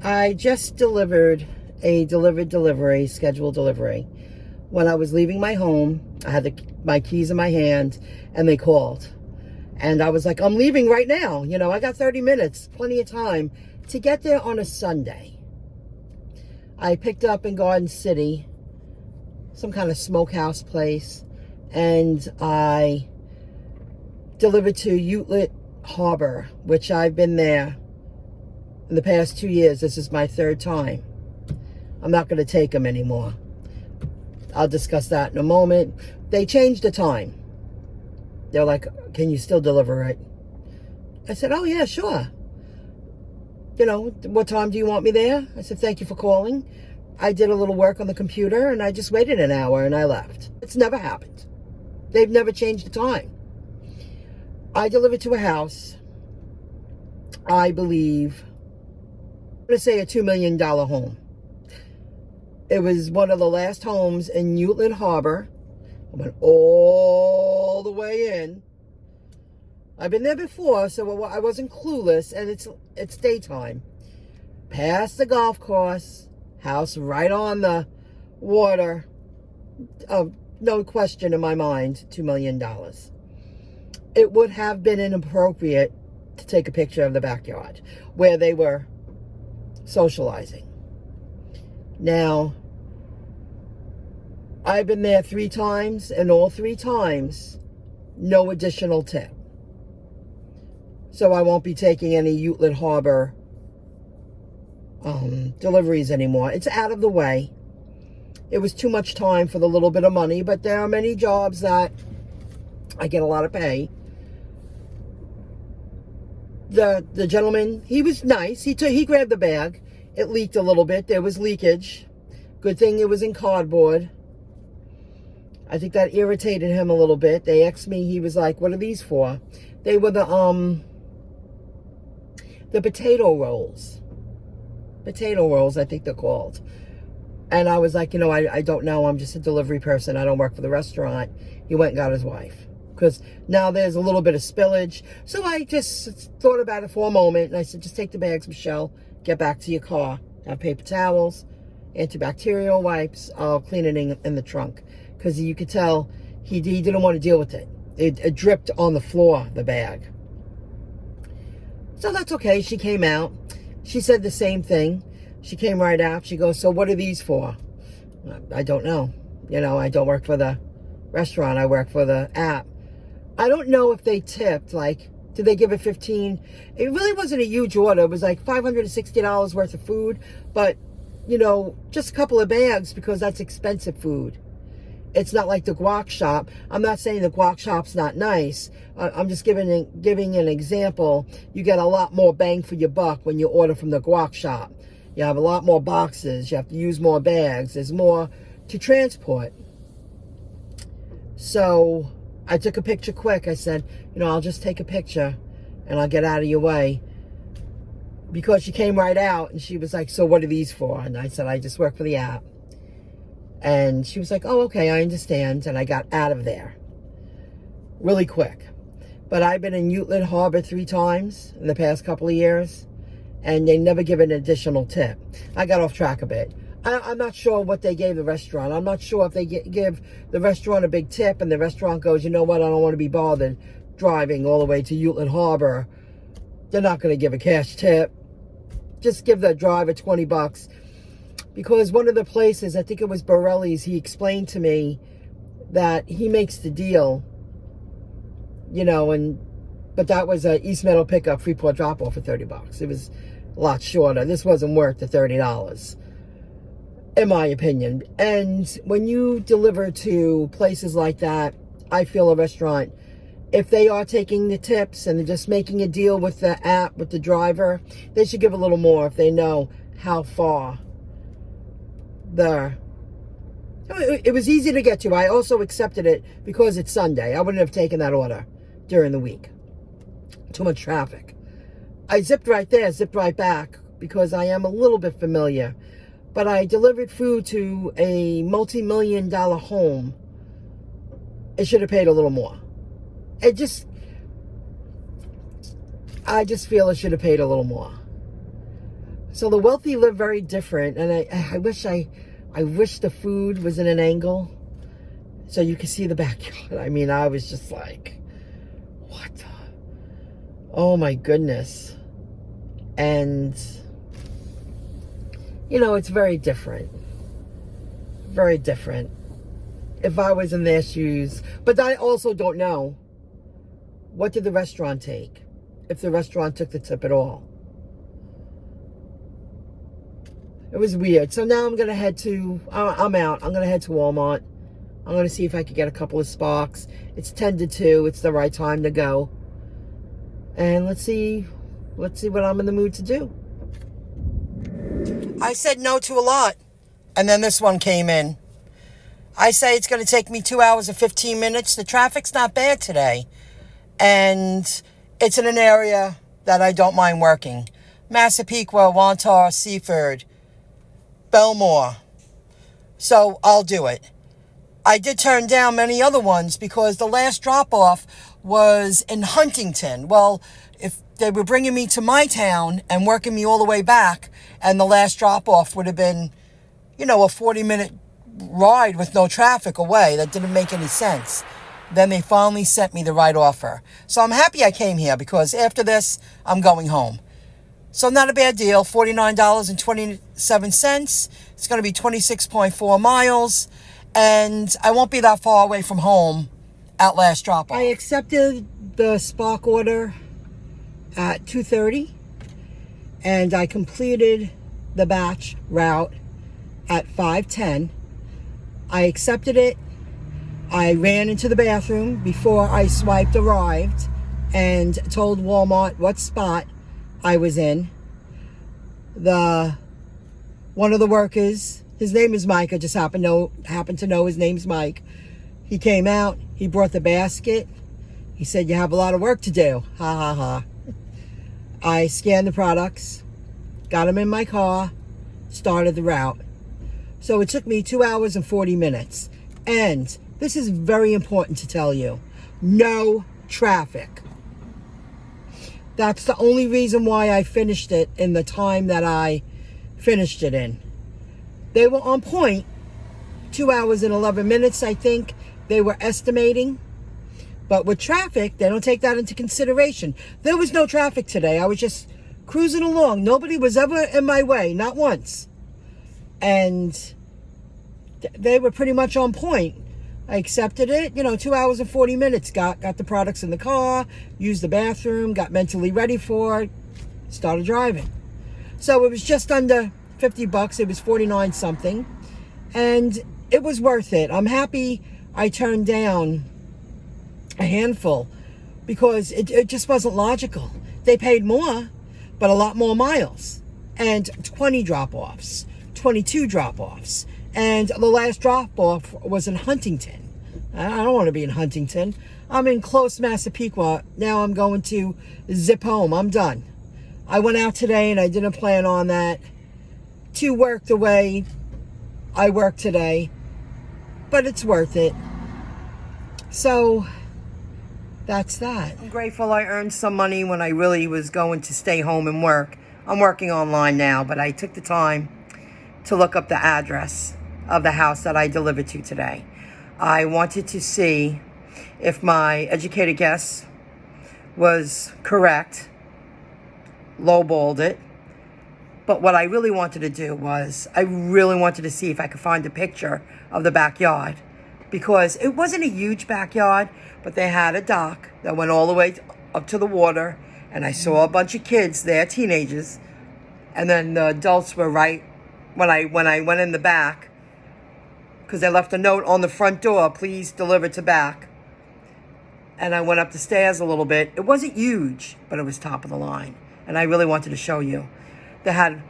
I just delivered a scheduled delivery. When I was leaving my home, I had my keys in my hand, and they called. And I was like, I'm leaving right now. You know, I got 30 minutes, plenty of time to get there on a Sunday. I picked up in Garden City, some kind of smokehouse place, and I delivered to Utlit Harbor, which I've been there in the past 2 years. This is my third time. I'm not going to take them anymore. I'll discuss that in a moment. They changed the time. They're like, can you still deliver it? I said, oh yeah, sure. You know, what time do you want me there? I said, thank you for calling. I did a little work on the computer and I just waited an hour and I left. It's never happened. They've never changed the time. I delivered to a house, I believe, I'm going to say a $2 million home. It was one of the last homes in Utlit Harbor. I went all the way in. I've been there before, so I wasn't clueless, and it's daytime. Past the golf course, house right on the water. No question in my mind, $2 million. It would have been inappropriate to take a picture of the backyard where they were socializing. Now, I've been there 3 times, and all 3 times, no additional tip. So I won't be taking any Utlit Harbor deliveries anymore. It's out of the way. It was too much time for the little bit of money, but there are many jobs that I get a lot of pay. The gentleman, he was nice. He grabbed the bag. It leaked a little bit. There was leakage. Good thing it was in cardboard. I think that irritated him a little bit. They asked me, he was like, what are these for? They were the potato rolls. Potato rolls, I think they're called. And I was like, you know, I don't know. I'm just a delivery person. I don't work for the restaurant. He went and got his wife. Because now there's a little bit of spillage. So I just thought about it for a moment. And I said, just take the bags, Michelle. Get back to your car. Have paper towels, antibacterial wipes. I'll clean it in the trunk. Because you could tell he didn't want to deal with it. It dripped on the floor, the bag. So that's okay. She came out. She said the same thing. She came right out. She goes, so what are these for? I don't know. You know, I don't work for the restaurant. I work for the app. I don't know if they tipped. Like, did they give it 15? It really wasn't a huge order. It was like $560 worth of food. But, you know, just a couple of bags because that's expensive food. It's not like the guac shop. I'm not saying the guac shop's not nice. I'm just giving an example. You get a lot more bang for your buck when you order from the guac shop. You have a lot more boxes. You have to use more bags. There's more to transport. So I took a picture quick. I said, you know, I'll just take a picture and I'll get out of your way. Because she came right out and she was like, so what are these for? And I said, I just work for the app. And she was like, oh, okay, I understand. And I got out of there really quick. But I've been in Utlit Harbor 3 times in the past couple of years, and they never give an additional tip. I got off track a bit. I'm not sure what they gave the restaurant. I'm not sure if they give the restaurant a big tip and the restaurant goes, you know what, I don't want to be bothered driving all the way to Utlit Harbor. They're not going to give a cash tip. Just give the driver 20 bucks. Because one of the places, I think it was Borelli's, he explained to me that he makes the deal, you know, but that was a East Meadow pickup, Freeport drop-off for 30 bucks. It was a lot shorter. This wasn't worth the $30, in my opinion. And when you deliver to places like that, I feel a restaurant, if they are taking the tips and they're just making a deal with the app, with the driver, they should give a little more if they know how far it was easy to get to. I also accepted it because it's Sunday. I wouldn't have taken that order during the week. Too much traffic. I zipped right there, zipped right back because I am a little bit familiar. But I delivered food to a multi-million-dollar home. It should have paid a little more. I just feel it should have paid a little more. So the wealthy live very different, and I wish the food was in an angle so you could see the backyard. I mean, I was just like, what the? Oh my goodness. And, you know, it's very different. Very different. If I was in their shoes. But I also don't know, what did the restaurant take? If the restaurant took the tip at all. It was weird. So now I'm going to head to, I'm out. I'm going to head to Walmart. I'm going to see if I could get a couple of sparks. It's 10 to 2. It's the right time to go. And let's see what I'm in the mood to do. I said no to a lot. And then this one came in. I say it's going to take me 2 hours and 15 minutes. The traffic's not bad today. And it's in an area that I don't mind working. Massapequa, Wantar, Seaford, Belmore. So I'll do it. I did turn down many other ones because the last drop-off was in Huntington. Well, if they were bringing me to my town and working me all the way back, and the last drop-off would have been, you know, a 40-minute ride with no traffic away, that didn't make any sense. Then they finally sent me the right offer. So I'm happy I came here because after this, I'm going home. So not a bad deal, $49.27. It's going to be 26.4 miles, and I won't be that far away from home at last drop-off. I accepted the spark order at 2:30, and I completed the batch route at 5:10. I accepted it. I ran into the bathroom before I swiped arrived and told Walmart what spot I was in. One of the workers, his name is Mike. I just happen to know his name's Mike. He came out. He brought the basket. He said, "You have a lot of work to do." Ha ha ha. I scanned the products, got them in my car, started the route. So it took me 2 hours and 40 minutes. And this is very important to tell you. No traffic. That's the only reason why I finished it in the time that I finished it in. They were on point. 2 hours and 11 minutes, I think they were estimating. But with traffic, they don't take that into consideration. There was no traffic today. I was just cruising along. Nobody was ever in my way, not once. And they were pretty much on point. I accepted it, 2 hours and 40 minutes. Got the products in the car, used the bathroom, got mentally ready for it, started driving. So it was just under $50. It was 49 something. And it was worth it. I'm happy I turned down a handful because it just wasn't logical. They paid more, but a lot more miles. And 20 drop-offs, 22 drop-offs. And the last drop-off was in Huntington. I don't want to be in Huntington. I'm in close Massapequa. Now I'm going to zip home. I'm done. I went out today and I didn't plan on that to work the way I work today. But it's worth it. So that's that. I'm grateful I earned some money when I really was going to stay home and work. I'm working online now, but I took the time to look up the address of the house that I delivered to today. I wanted to see if my educated guess was correct, lowballed it. But what I really wanted to do was, I really wanted to see if I could find a picture of the backyard. Because it wasn't a huge backyard, but they had a dock that went all the way up to the water. And I saw a bunch of kids there, teenagers. And then the adults were right when I went in the back, because they left a note on the front door, "Please deliver to back." And I went up the stairs a little bit. It wasn't huge, but it was top of the line. And I really wanted to show you. They had,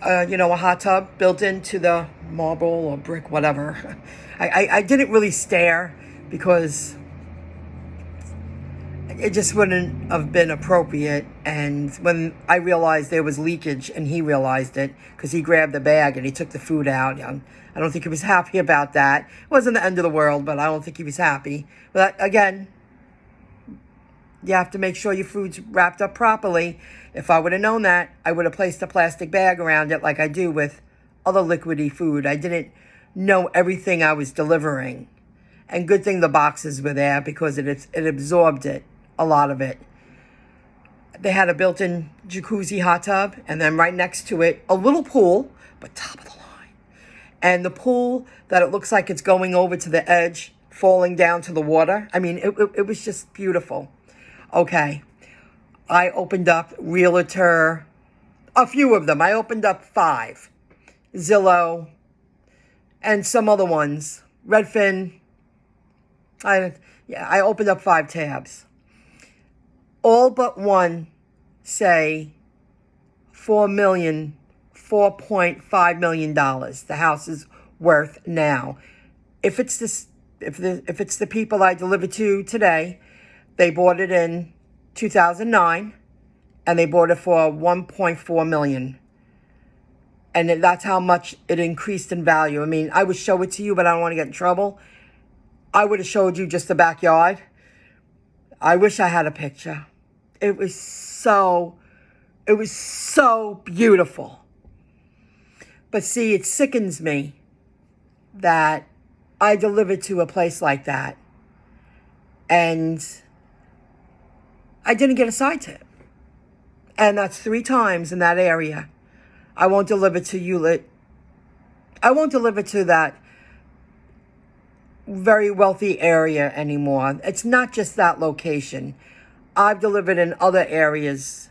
a hot tub built into the marble or brick, whatever. I didn't really stare because it just wouldn't have been appropriate. And when I realized there was leakage, and he realized it because he grabbed the bag and he took the food out, I don't think he was happy about that. It wasn't the end of the world, but I don't think he was happy. But again, You have to make sure your food's wrapped up properly. If I would have known that, I would have placed a plastic bag around it like I do with other liquidy food. I didn't know everything I was delivering. And good thing the boxes were there because it absorbed it, a lot of it. They had a built-in jacuzzi hot tub, and then right next to it, a little pool, but top of the line. And the pool that it looks like it's going over to the edge, falling down to the water. I mean, it was just beautiful. Okay, I opened up Realtor, a few of them. I opened up 5. Zillow, and some other ones. Redfin. I opened up 5 tabs. All but one say $4.5 million. The house is worth now. If it's the people I delivered to today, they bought it in 2009, and they bought it for $1.4 million. And that's how much it increased in value. I mean, I would show it to you, but I don't want to get in trouble. I would have showed you just the backyard. I wish I had a picture. It was so beautiful. But see, it sickens me that I delivered to a place like that, and I didn't get a side tip. And that's 3 times in that area. I won't deliver to Hewlett. I won't deliver to that very wealthy area anymore. It's not just that location. I've delivered in other areas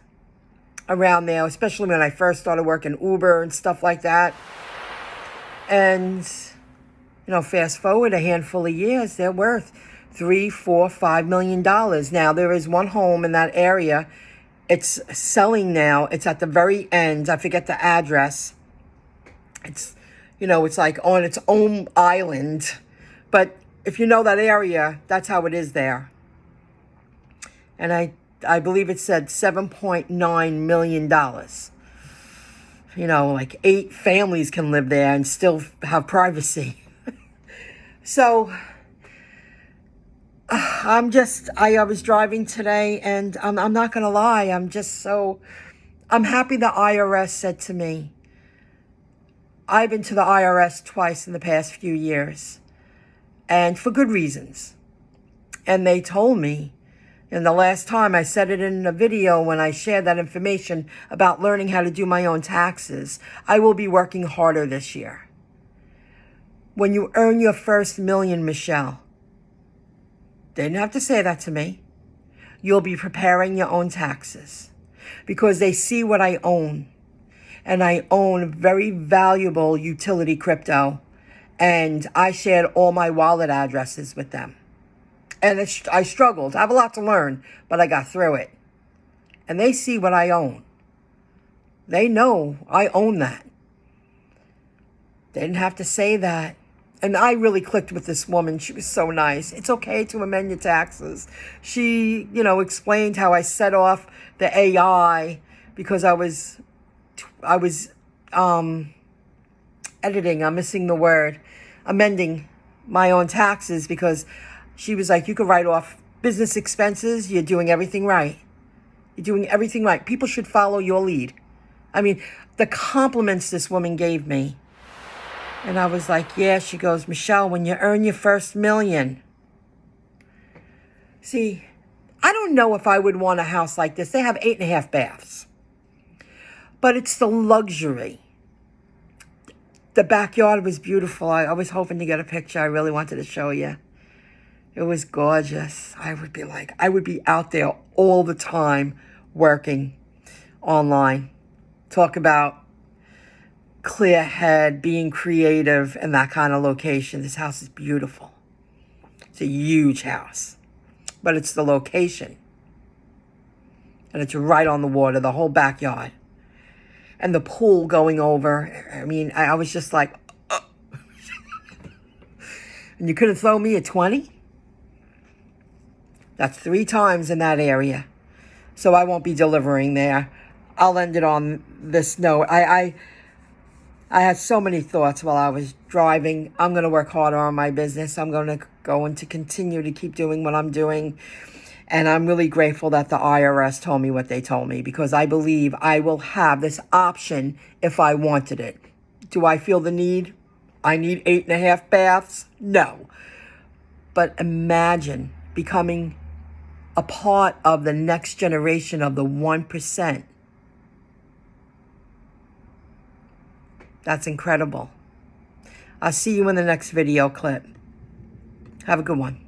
around there, especially when I first started working Uber and stuff like that. And, fast forward a handful of years, they're worth $3, $4, $5 million. Now, there is one home in that area. It's selling now. It's at the very end. I forget the address. It's, it's like on its own island. But if you know that area, that's how it is there. And I believe it said $7.9 million. Like 8 families can live there and still have privacy. So I was driving today, and I'm not going to lie. I'm happy the IRS said to me, I've been to the IRS twice in the past few years, and for good reasons. And they told me, and the last time I said it in a video when I shared that information about learning how to do my own taxes, I will be working harder this year. When you earn your first million, Michelle, they didn't have to say that to me. You'll be preparing your own taxes because they see what I own. And I own very valuable utility crypto. And I shared all my wallet addresses with them. And I struggled. I have a lot to learn, but I got through it. And they see what I own. They know I own that. They didn't have to say that. And I really clicked with this woman. She was so nice. It's okay to amend your taxes. She, explained how I set off the AI because I was editing. I'm missing the word. Amending my own taxes because she was like, you could write off business expenses. You're doing everything right. You're doing everything right. People should follow your lead. I mean, the compliments this woman gave me. And I was like, yeah. She goes, Michelle, when you earn your first million. See, I don't know if I would want a house like this. They have 8.5 baths. But it's the luxury. The backyard was beautiful. I was hoping to get a picture. I really wanted to show you. It was gorgeous. I would be out there all the time working online. Talk about clear head, being creative in that kind of location. This house is beautiful. It's a huge house. But it's the location. And it's right on the water, the whole backyard. And the pool going over. I mean, I was just like, and you couldn't throw me a 20? That's 3 times in that area. So I won't be delivering there. I'll end it on this note. I had so many thoughts while I was driving. I'm going to work harder on my business. I'm going to continue to keep doing what I'm doing. And I'm really grateful that the IRS told me what they told me, because I believe I will have this option if I wanted it. Do I feel the need? I need 8.5 baths? No. But imagine becoming a part of the next generation of the 1%. That's incredible. I'll see you in the next video clip. Have a good one.